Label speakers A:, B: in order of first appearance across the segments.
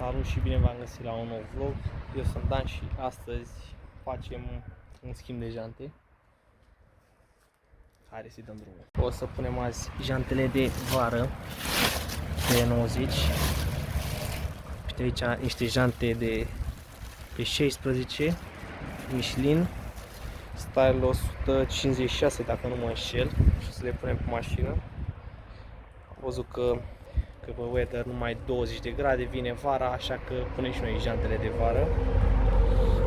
A: Salut și bine v-am găsit la un nou vlog. Eu sunt Dan și astăzi facem un schimb de jante. Hai să-i dăm drumul. O să punem azi jantele de vară de 90. Uite aici niște jante de pe 16 Michelin Style 156 dacă nu mă înșel, și o să le punem pe mașină. Am văzut că pe weather numai 20 de grade, vine vara, așa că punem și noi jantele de vară.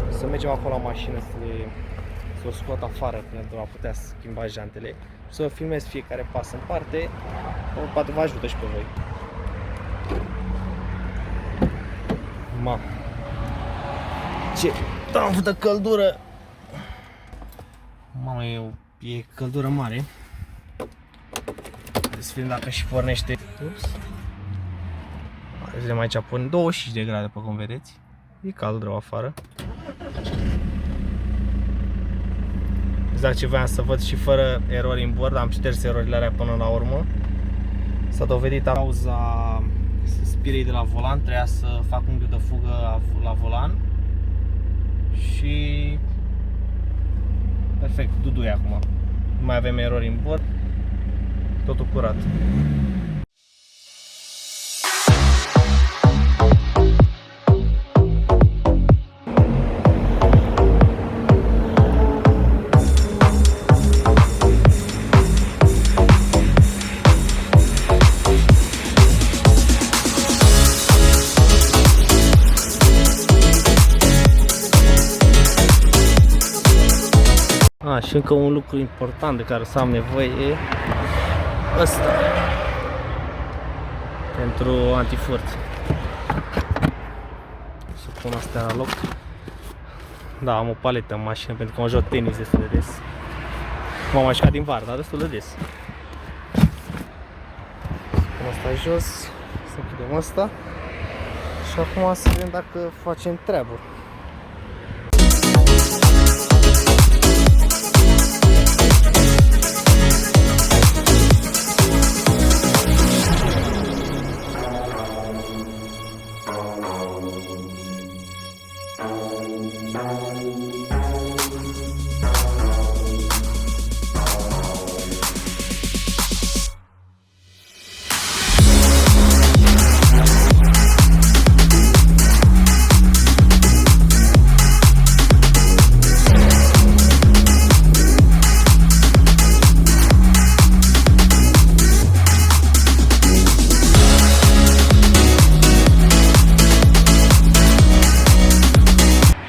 A: Să mergem acolo la mașină să o scot afară pentru a putea schimba jantele, să filmez fiecare pas în parte, poate vă ajută și pe voi. Ma, ce tanf de căldură! Mamă, e căldură mare. Să vedem dacă și pornește. Ups. Hai să vedem aici, pun 25 de grade, pe cum vedeți. E cald rău afară. Exact ce voiam să văd și fără erori în bord, am șters erorile alea până la urmă. S-a dovedit cauza spirei de la volan, trebuia să fac unghiul de fugă la volan. Și perfect, duduie acum. Nu mai avem erori în bord, totul curat. Și încă un lucru important de care să am nevoie e ăsta pentru antifurt. Să pun astea la loc. Da, am o paletă în mașină pentru că mă joc tenis destul de des. M-am mai jucat din vară, dar destul de des. Pun asta jos, să închidem asta și acum să vedem dacă facem treabă.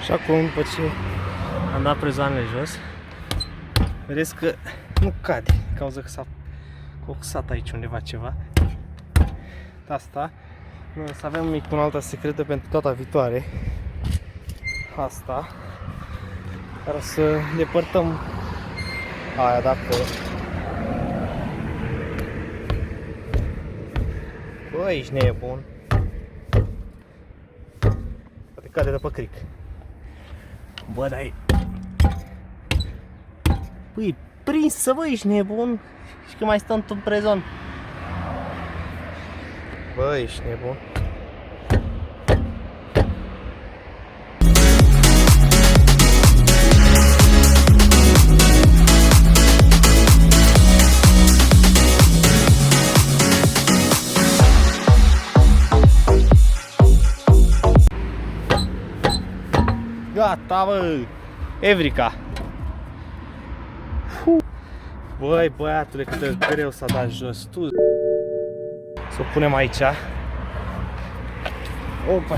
A: Și acum, după ce am dat prezoanele jos, vedeți că nu cade, cauza că s-a coxat aici undeva ceva. Asta, să avem mic un altă secretă pentru data viitoare. Asta, care să depărtăm aia de acolo. Bă, ești nebun. Poate cade de pe cric. Bă, dar e... Păi, prinsă, bă, ești nebun. Și că mai stăm în prezon. Bă, ești nebun. Gata, bă! Evrica! Băi, băiatule, cât de greu s-a dat jos. Tu... Să o punem aici. Opa!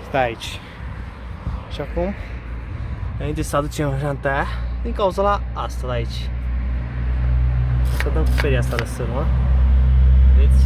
A: Stai aici. Și acum, înainte să aducem janta aia, din cauza la asta de aici. Să dăm cu feria asta de sârmă. Vedeți?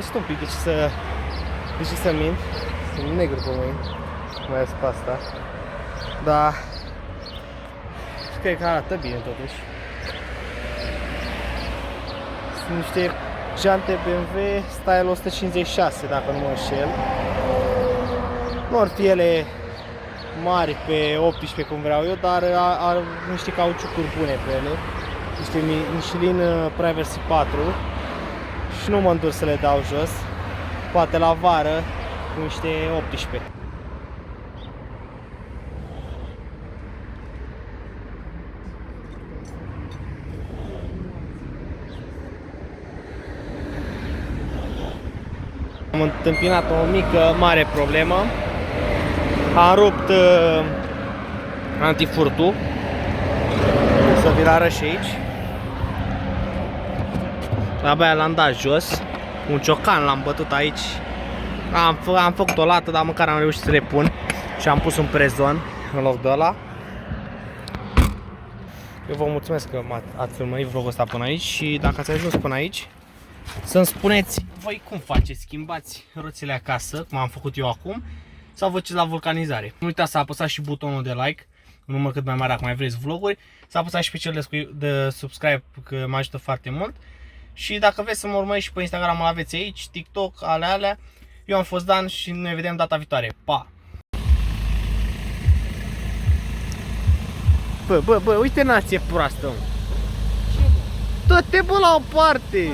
A: obosit un pic, de ce să mint? Sunt negru pe mâini, mai ales pe asta. Dar cred că arată bine totuși. Sunt niște jante BMW Style 156, dacă nu mă înșel. Nu ar fi ele mari pe 18 cum vreau eu, dar are niște cauciucuri bune pe ele. Niște Michelin Privacy 4 și nu mă îndur să le dau jos. Poate la vară cu niște 18. Am întâmpinat o mică, mare problemă. Am rupt antifurtul. Să vi-l arăt și aici. Abia l-am dat jos. Un ciocan l-am bătut aici. Am făcut o lată, dar măcar am reușit să le pun. Și am pus un prezon în loc de ăla. Eu vă mulțumesc că ați urmărit vlogul ăsta până aici. Și dacă ați ajuns până aici, să-mi spuneți voi cum faceți. Schimbați roțile acasă, cum am făcut eu acum, sau vă duceți la vulcanizare. Nu uitați să apăsați și butonul de like, un număr cât mai mare dacă mai vreți vloguri. Să apăsați și pe cel de subscribe, că mă ajută foarte mult. Și dacă vreți să mă urmăriți și pe Instagram, îl aveți aici, TikTok, alea. Eu am fost Dan și ne vedem data viitoare. Pa! Bă, uite nație proastă. Dă-te bă la o parte!